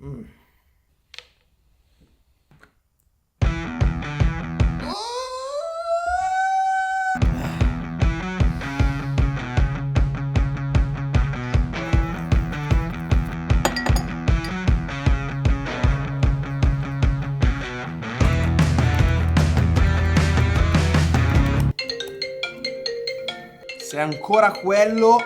Se è ancora quello...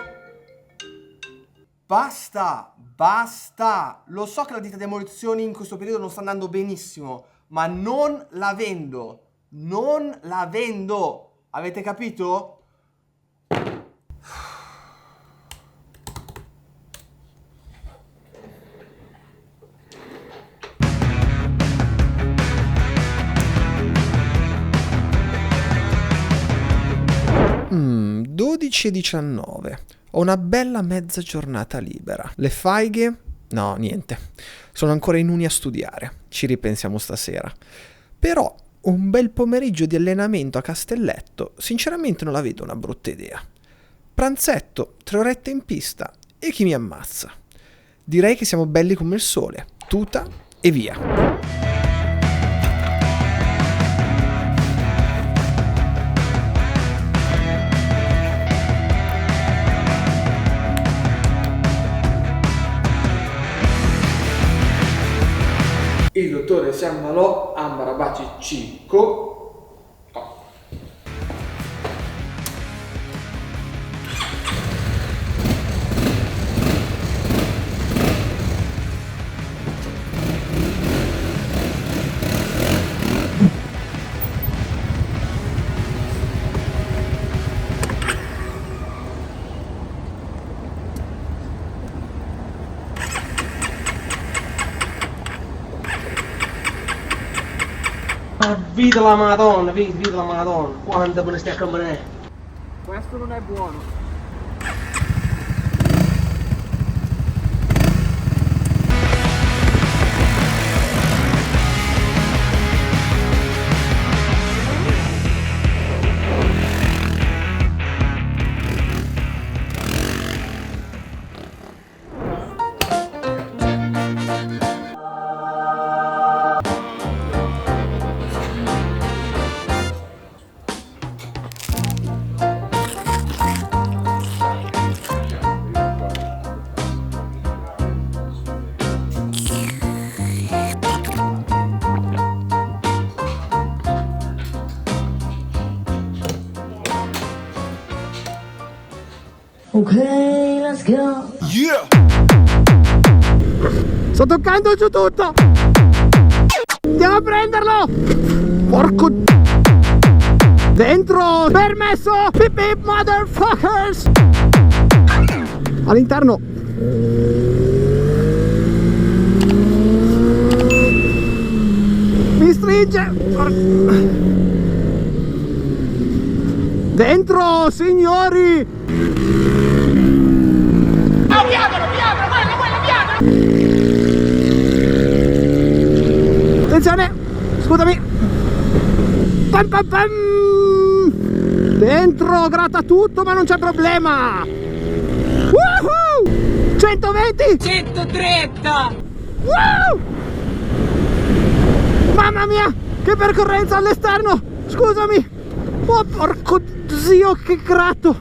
Basta! Basta! Lo so che la ditta demolizioni in questo periodo non sta andando benissimo, ma non la vendo! Non la vendo! Avete capito? Mm, 12:19. Ho una bella mezza giornata libera. Le faighe? No, niente. Sono ancora in uni a studiare. Ci ripensiamo stasera. Però un bel pomeriggio di allenamento a Castelletto, sinceramente non la vedo una brutta idea. Pranzetto, 3 orette in pista e chi mi ammazza. Direi che siamo belli come il sole. Tuta e via. Il dottore si ammalò a Marabaci Cicco. Vita la Madonna, vita la Madonna, quanta me ne stai a camminare? Questo non è buono. Ok, let's go. Yeah! Sto toccando giù tutto! Andiamo a prenderlo! Porco... Dentro! Permesso! Pip pip motherfuckers! All'interno! Mi stringe! Dentro, signori! Attenzione! Scusami! Pam pam pam! Dentro, gratta tutto, ma non c'è problema! Woohoo! 120! 130! Wow! Mamma mia! Che percorrenza all'esterno! Scusami! Oh porco zio, che gratto!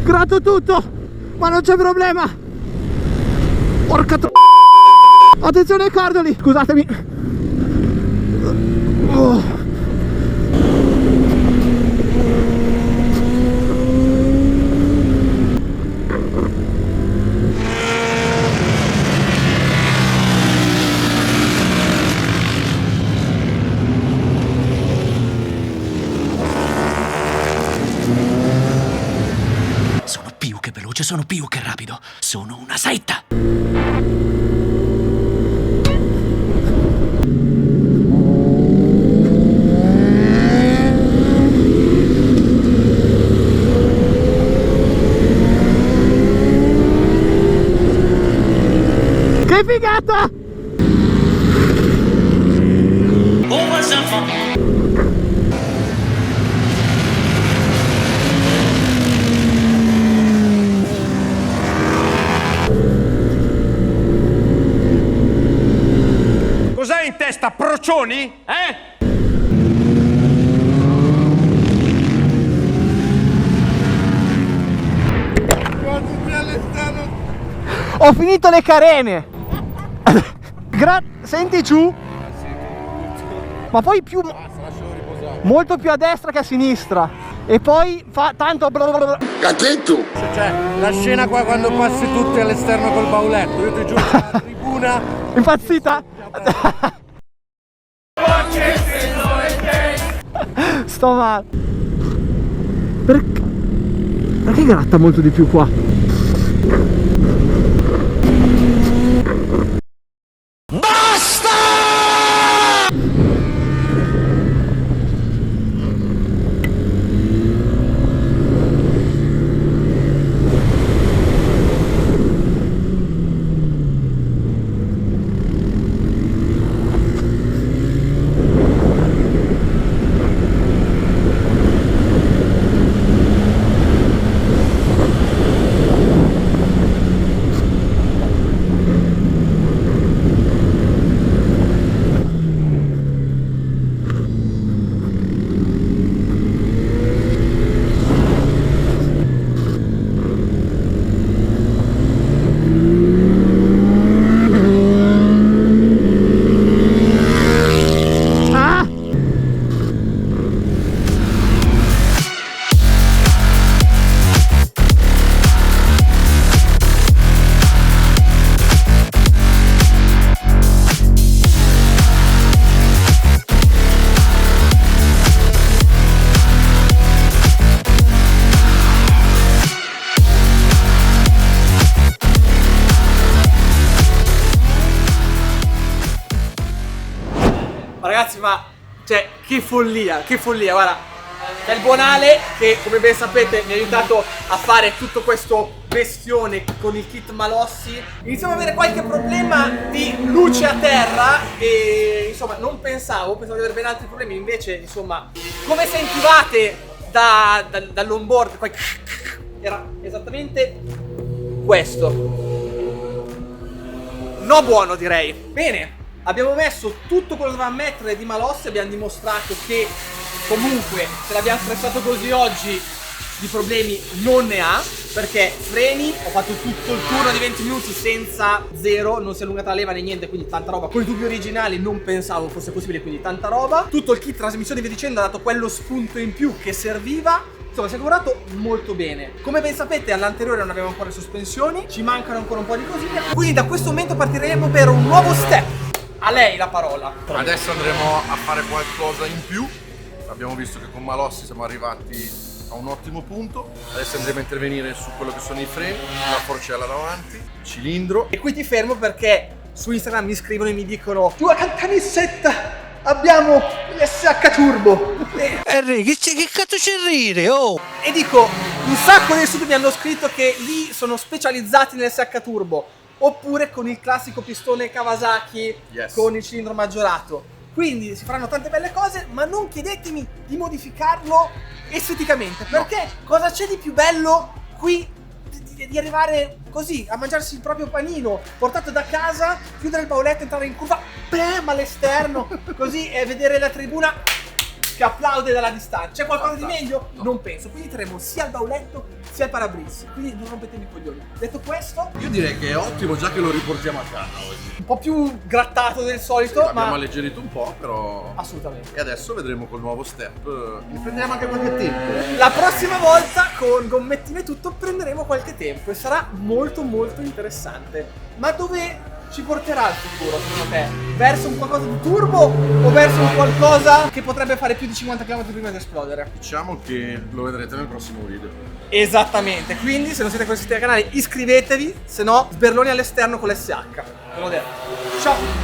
Gratto tutto! Ma non c'è problema! Porca attenzione ai cordoli! Scusatemi! Oh. Sono più che veloce, sono più che rapido. Sono una setta! Che figata! coglioni? Ho finito le carene. Senti giù. Ma poi più, molto più a destra che a sinistra. E poi fa tanto. Cioè, la scena qua quando passi tutti all'esterno col bauletto, io ti giuro, la tribuna Impazzita? Sto male. Perché gratta molto di più qua? Ragazzi, ma cioè che follia, guarda. C'è il buon Ale che, come ben sapete, mi ha aiutato a fare tutto questo bestione con il kit Malossi. Iniziamo ad avere qualche problema di luce a terra e insomma non pensavo di avere ben altri problemi, invece insomma come sentivate dall'onboard era esattamente questo. No buono, direi. Bene. Abbiamo messo tutto quello che dovevamo mettere di Malossi, abbiamo dimostrato che comunque se l'abbiamo stressato così oggi di problemi non ne ha, perché freni, ho fatto tutto il turno di 20 minuti senza zero, non si è allungata la leva né niente, quindi tanta roba. Con i tubi originali non pensavo fosse possibile, quindi tanta roba. Tutto il kit trasmissione, via dicendo, ha dato quello spunto in più che serviva. Insomma, si è lavorato molto bene. Come ben sapete, all'anteriore non avevamo ancora le sospensioni, ci mancano ancora un po' di cosine, quindi da questo momento partiremo per un nuovo step. A lei la parola. Adesso andremo a fare qualcosa in più. Abbiamo visto che con Malossi siamo arrivati a un ottimo punto. Adesso andremo a intervenire su quello che sono i freni, la forcella davanti, il cilindro. E qui ti fermo perché su Instagram mi scrivono e mi dicono: tu a Cantanissetta abbiamo l'SH Turbo. Enrico, che cazzo c'è rire, oh? E dico, un sacco di YouTube mi hanno scritto che lì sono specializzati nell'SH Turbo. Oppure con il classico pistone Kawasaki, yes, con il cilindro maggiorato. Quindi si faranno tante belle cose, ma non chiedetemi di modificarlo esteticamente, perché cosa c'è di più bello qui di arrivare così a mangiarsi il proprio panino portato da casa, chiudere il bauletto, entrare in curva, bam, all'esterno, così, e vedere la tribuna che applaude dalla distanza. C'è qualcosa di meglio? No. Non penso. Quindi terremo sia il bauletto sia il parabrezza. Quindi non rompetemi i coglioni. Detto questo, Io direi che è ottimo già che lo riportiamo a casa oggi. un po' più grattato del solito, L'abbiamo ma alleggerito un po', però. assolutamente. E adesso vedremo col nuovo step. Ne prendiamo anche qualche tempo. La prossima volta con gommettine e tutto prenderemo qualche tempo e sarà molto molto interessante. Ma dove ci porterà il futuro secondo te? Verso un qualcosa di turbo o verso un qualcosa che potrebbe fare più di 50 km prima di esplodere? Diciamo che lo vedrete nel prossimo video. Esattamente, quindi se non siete ancora iscritti al canale iscrivetevi, se no sberloni all'esterno con l'SH. Ve l'ho detto. Ciao!